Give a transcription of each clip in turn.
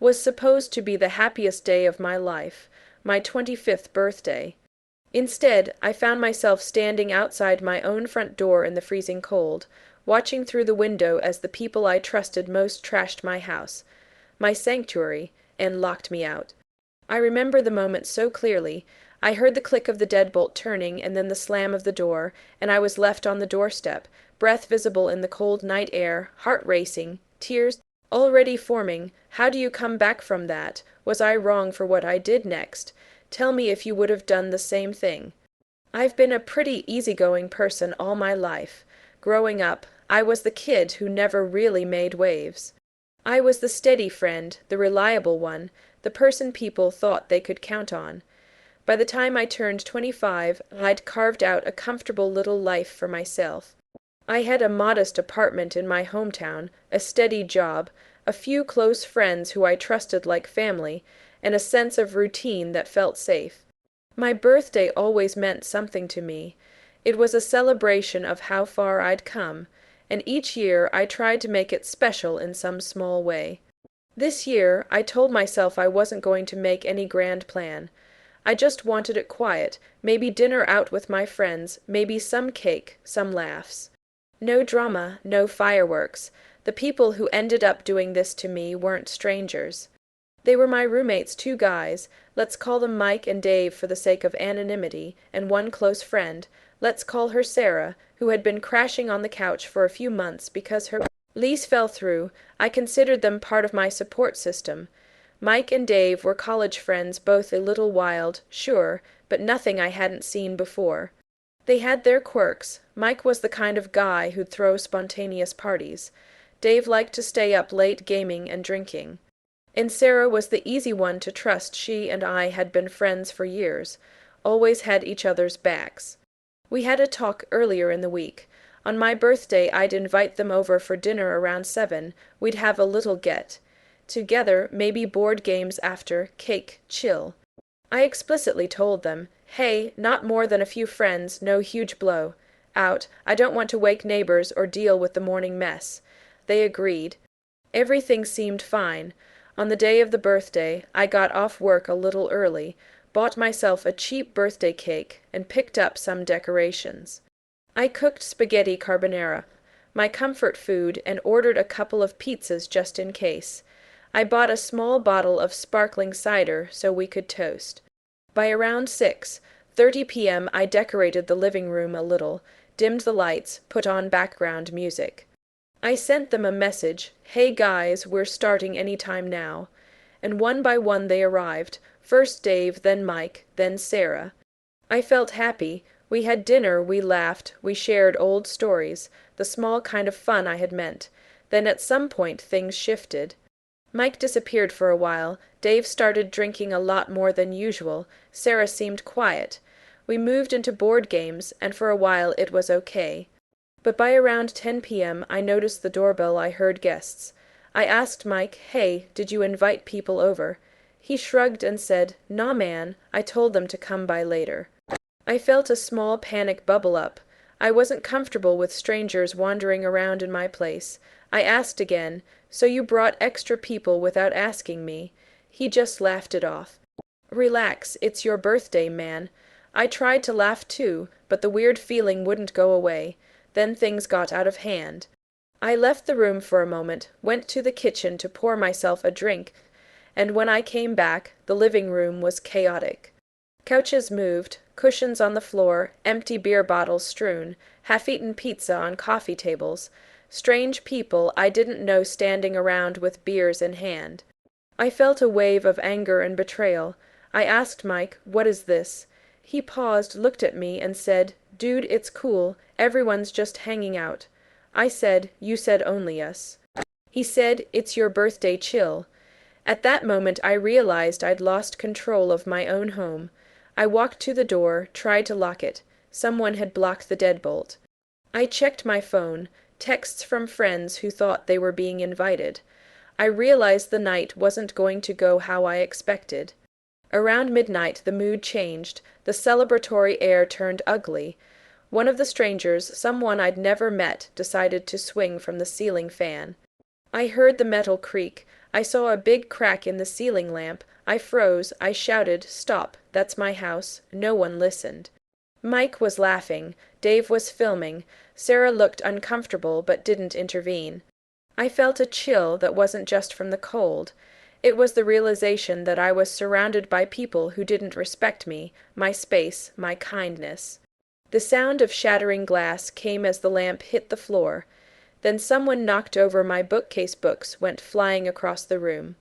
was supposed to be the happiest day of my life, my 25th birthday. Instead, I found myself standing outside my own front door in the freezing cold, watching through the window as the people I trusted most trashed my house, my sanctuary, and locked me out. I remember the moment so clearly. I heard the click of the deadbolt turning and then the slam of the door, and I was left on the doorstep, breath visible in the cold night air, heart racing, tears already forming. How do you come back from that? Was I wrong for what I did next? Tell me if you would have done the same thing. I've been a pretty easygoing person all my life. Growing up, I was the kid who never really made waves. I was the steady friend, the reliable one, the person people thought they could count on. By the time I turned 25, I'd carved out a comfortable little life for myself. I had a modest apartment in my hometown, a steady job, a few close friends who I trusted like family, and a sense of routine that felt safe. My birthday always meant something to me. It was a celebration of how far I'd come, and each year I tried to make it special in some small way. This year, I told myself I wasn't going to make any grand plan. I just wanted it quiet, maybe dinner out with my friends, maybe some cake, some laughs. No drama, no fireworks. The people who ended up doing this to me weren't strangers. They were my roommates, 2 guys, let's call them Mike and Dave for the sake of anonymity, and one close friend, let's call her Sarah, who had been crashing on the couch for a few months because her lease fell through. I considered them part of my support system. Mike and Dave were college friends, both a little wild, sure, but nothing I hadn't seen before. They had their quirks. Mike was the kind of guy who'd throw spontaneous parties. Dave liked to stay up late gaming and drinking. And Sarah was the easy one to trust. She and I had been friends for years, always had each other's backs. We had a talk earlier in the week. On my birthday I'd invite them over for dinner around 7. We'd have a little get. Together, maybe board games after, cake, chill. I explicitly told them, hey, not more than a few friends, no huge blow. Out, I don't want to wake neighbors or deal with the morning mess. They agreed. Everything seemed fine. On the day of the birthday, I got off work a little early, bought myself a cheap birthday cake, and picked up some decorations. I cooked spaghetti carbonara, my comfort food, and ordered a couple of pizzas just in case. I bought a small bottle of sparkling cider so we could toast. By around 6:30 p.m. I decorated the living room a little, dimmed the lights, put on background music. I sent them a message, hey guys, we're starting any time now. And one by one they arrived, first Dave, then Mike, then Sarah. I felt happy. We had dinner, we laughed, we shared old stories, the small kind of fun I had meant. Then at some point things shifted. Mike disappeared for a while, Dave started drinking a lot more than usual, Sarah seemed quiet. We moved into board games, and for a while it was okay. But by around 10 p.m. I noticed the doorbell. I heard guests. I asked Mike, hey, did you invite people over? He shrugged and said, nah man, I told them to come by later. I felt a small panic bubble up. I wasn't comfortable with strangers wandering around in my place. I asked again, so you brought extra people without asking me? He just laughed it off. Relax, it's your birthday, man. I tried to laugh too, but the weird feeling wouldn't go away. Then things got out of hand. I left the room for a moment, went to the kitchen to pour myself a drink, and when I came back, the living room was chaotic. Couches moved, cushions on the floor, empty beer bottles strewn, half-eaten pizza on coffee tables, strange people I didn't know standing around with beers in hand. I felt a wave of anger and betrayal. I asked Mike, what is this? He paused, looked at me, and said, dude, it's cool, everyone's just hanging out. I said, you said only us. He said, it's your birthday, chill. At that moment I realized I'd lost control of my own home. I walked to the door, tried to lock it. Someone had blocked the deadbolt. I checked my phone, texts from friends who thought they were being invited. I realized the night wasn't going to go how I expected. Around midnight the mood changed, the celebratory air turned ugly. One of the strangers, someone I'd never met, decided to swing from the ceiling fan. I heard the metal creak. I saw a big crack in the ceiling lamp. I froze. I shouted, "Stop, that's my house." No one listened. Mike was laughing. Dave was filming. Sarah looked uncomfortable but didn't intervene. I felt a chill that wasn't just from the cold. It was the realization that I was surrounded by people who didn't respect me, my space, my kindness. The sound of shattering glass came as the lamp hit the floor. Then someone knocked over my bookcase. Books went flying across the room.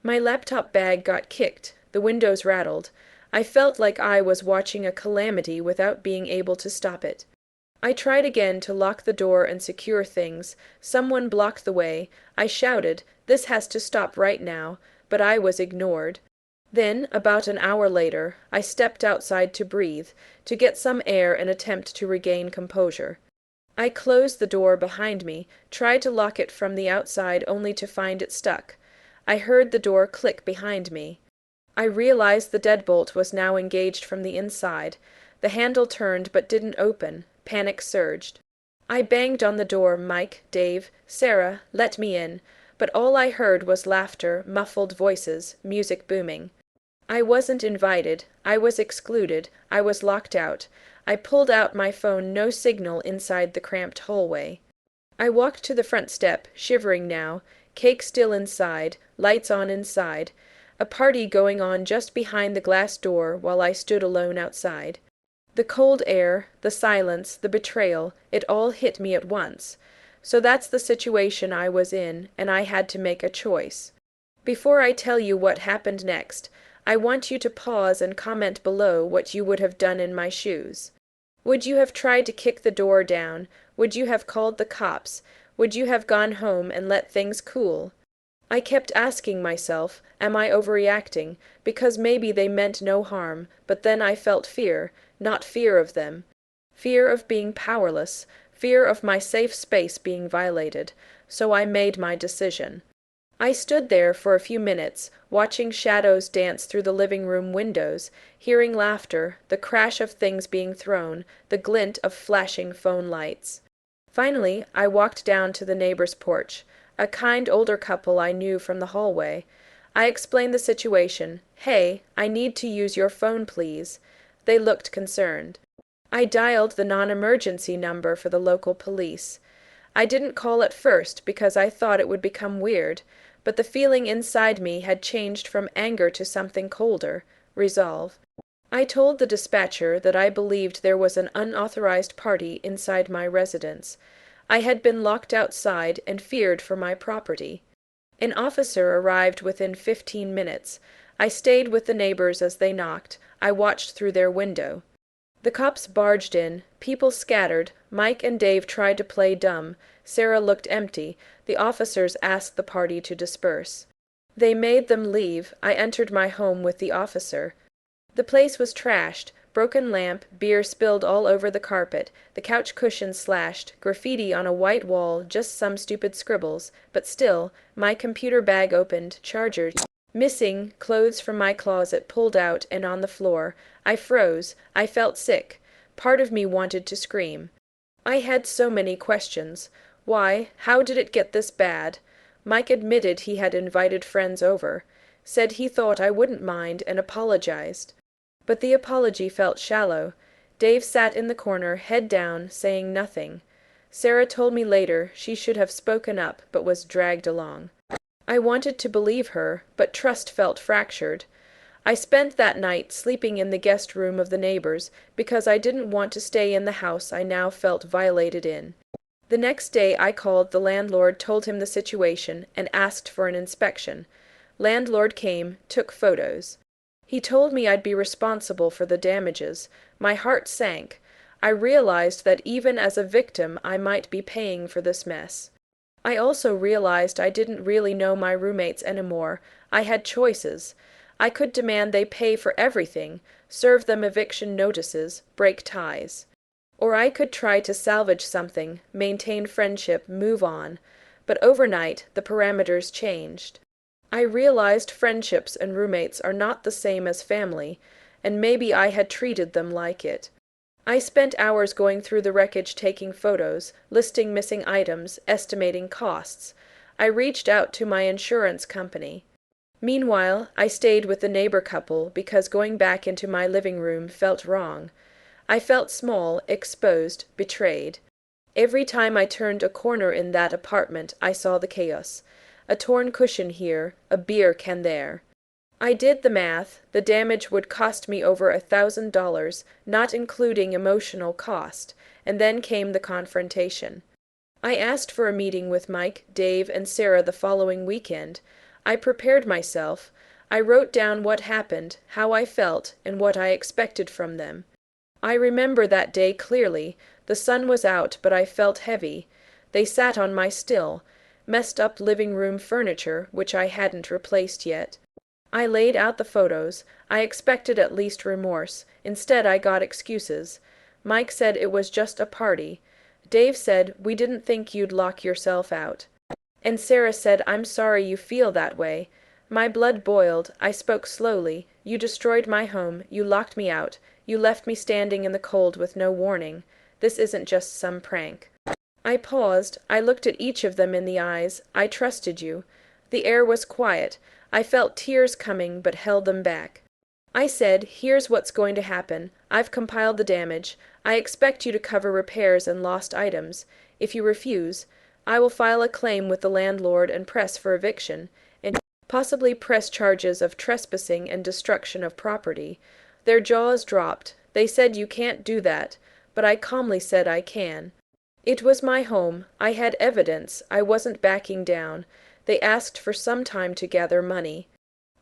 My laptop bag got kicked. The windows rattled. I felt like I was watching a calamity without being able to stop it. I tried again to lock the door and secure things. Someone blocked the way. I shouted, "This has to stop right now," but I was ignored. Then, about an hour later, I stepped outside to breathe, to get some air and attempt to regain composure. I closed the door behind me, tried to lock it from the outside only to find it stuck. I heard the door click behind me. I realized the deadbolt was now engaged from the inside. The handle turned but didn't open. Panic surged. I banged on the door. "Mike, Dave, Sarah, let me in." But all I heard was laughter, muffled voices, music booming. I wasn't invited. I was excluded. I was locked out. I pulled out my phone. No signal inside the cramped hallway. I walked to the front step, shivering now. Cake still inside, lights on inside. A party going on just behind the glass door while I stood alone outside. The cold air, the silence, the betrayal, it all hit me at once. So that's the situation I was in, and I had to make a choice. Before I tell you what happened next, I want you to pause and comment below what you would have done in my shoes. Would you have tried to kick the door down? Would you have called the cops? Would you have gone home and let things cool? I kept asking myself, am I overreacting? Because maybe they meant no harm, but then I felt fear, not fear of them. Fear of being powerless, fear of my safe space being violated. So I made my decision. I stood there for a few minutes, watching shadows dance through the living room windows, hearing laughter, the crash of things being thrown, the glint of flashing phone lights. Finally, I walked down to the neighbor's porch, a kind older couple I knew from the hallway. I explained the situation. "Hey, I need to use your phone, please." They looked concerned. I dialed the non-emergency number for the local police. I didn't call at first because I thought it would become weird, but the feeling inside me had changed from anger to something colder, resolve. I told the dispatcher that I believed there was an unauthorized party inside my residence. I had been locked outside and feared for my property. An officer arrived within 15 minutes. I stayed with the neighbors as they knocked. I watched through their window. The cops barged in. People scattered. Mike and Dave tried to play dumb. Sarah looked empty. The officers asked the party to disperse. They made them leave. I entered my home with the officer. The place was trashed. Broken lamp, beer spilled all over the carpet, the couch cushions slashed, graffiti on a white wall, just some stupid scribbles, but still, my computer bag opened, charger missing, clothes from my closet pulled out and on the floor. I froze. I felt sick. Part of me wanted to scream. I had so many questions. Why? How did it get this bad? Mike admitted he had invited friends over, said he thought I wouldn't mind, and apologized. But the apology felt shallow. Dave sat in the corner, head down, saying nothing. Sarah told me later she should have spoken up, but was dragged along. I wanted to believe her, but trust felt fractured. I spent that night sleeping in the guest room of the neighbors, because I didn't want to stay in the house I now felt violated in. The next day I called the landlord, told him the situation, and asked for an inspection. Landlord came, took photos. He told me I'd be responsible for the damages. My heart sank. I realized that even as a victim I might be paying for this mess. I also realized I didn't really know my roommates anymore. I had choices. I could demand they pay for everything, serve them eviction notices, break ties. Or I could try to salvage something, maintain friendship, move on. But overnight, the parameters changed. I realized friendships and roommates are not the same as family, and maybe I had treated them like it. I spent hours going through the wreckage taking photos, listing missing items, estimating costs. I reached out to my insurance company. Meanwhile, I stayed with the neighbor couple because going back into my living room felt wrong. I felt small, exposed, betrayed. Every time I turned a corner in that apartment, I saw the chaos. A torn cushion here, a beer can there. I did the math. The damage would cost me over $1,000, not including emotional cost, and then came the confrontation. I asked for a meeting with Mike, Dave, and Sarah the following weekend. I prepared myself. I wrote down what happened, how I felt, and what I expected from them. I remember that day clearly. The sun was out, but I felt heavy. They sat on my still, messed up living room furniture, which I hadn't replaced yet. I laid out the photos. I expected at least remorse. Instead, I got excuses. Mike said it was just a party. Dave said, "We didn't think you'd lock yourself out." And Sarah said, "I'm sorry you feel that way." My blood boiled. I spoke slowly. "You destroyed my home. You locked me out. You left me standing in the cold with no warning. This isn't just some prank." I paused. I looked at each of them in the eyes. I trusted you. The air was quiet. I felt tears coming, but held them back. I said, "Here's what's going to happen. I've compiled the damage. I expect you to cover repairs and lost items. If you refuse, I will file a claim with the landlord and press for eviction, and possibly press charges of trespassing and destruction of property." Their jaws dropped. They said, "You can't do that," but I calmly said I can. It was my home. I had evidence. I wasn't backing down. They asked for some time to gather money.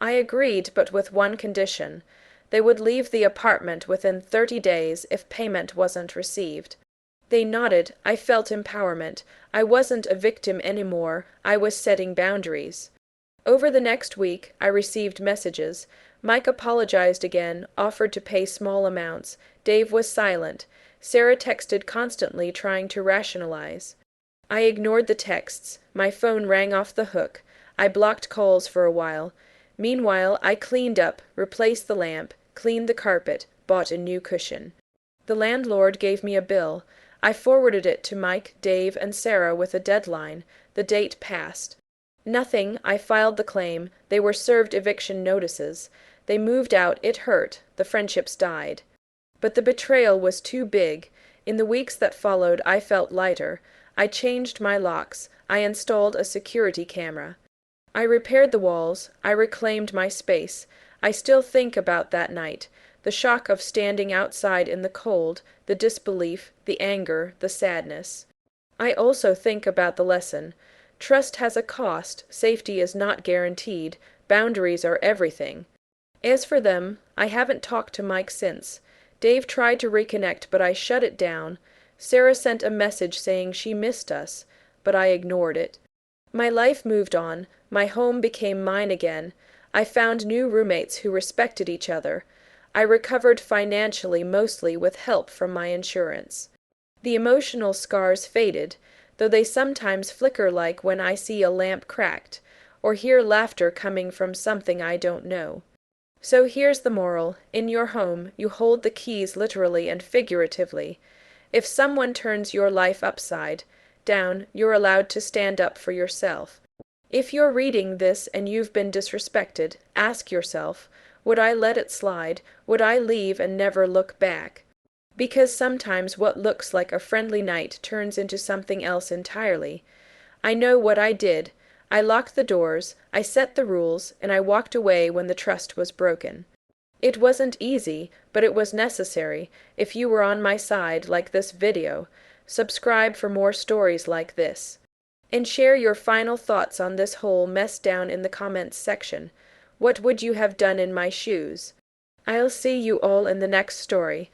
I agreed, but with one condition. They would leave the apartment within 30 days if payment wasn't received. They nodded. I felt empowerment. I wasn't a victim anymore. I was setting boundaries. Over the next week, I received messages. Mike apologized again, offered to pay small amounts. Dave was silent. Sarah texted constantly, trying to rationalize. I ignored the texts. My phone rang off the hook. I blocked calls for a while. Meanwhile, I cleaned up, replaced the lamp, cleaned the carpet, bought a new cushion. The landlord gave me a bill. I forwarded it to Mike, Dave, and Sarah with a deadline. The date passed. Nothing. I filed the claim. They were served eviction notices. They moved out. It hurt. The friendships died. But the betrayal was too big. In the weeks that followed, I felt lighter. I changed my locks. I installed a security camera. I repaired the walls. I reclaimed my space. I still think about that night. The shock of standing outside in the cold, the disbelief, the anger, the sadness. I also think about the lesson. Trust has a cost. Safety is not guaranteed. Boundaries are everything. As for them, I haven't talked to Mike since. Dave tried to reconnect, but I shut it down. Sarah sent a message saying she missed us, but I ignored it. My life moved on. My home became mine again. I found new roommates who respected each other. I recovered financially, mostly with help from my insurance. The emotional scars faded, though they sometimes flicker, like when I see a lamp cracked, or hear laughter coming from something I don't know. So here's the moral. In your home, you hold the keys literally and figuratively. If someone turns your life upside down, you're allowed to stand up for yourself. If you're reading this and you've been disrespected, ask yourself, would I let it slide? Would I leave and never look back? Because sometimes what looks like a friendly night turns into something else entirely. I know what I did. I locked the doors, I set the rules, and I walked away when the trust was broken. It wasn't easy, but it was necessary. If you were on my side, like this video, subscribe for more stories like this. And share your final thoughts on this whole mess down in the comments section. What would you have done in my shoes? I'll see you all in the next story.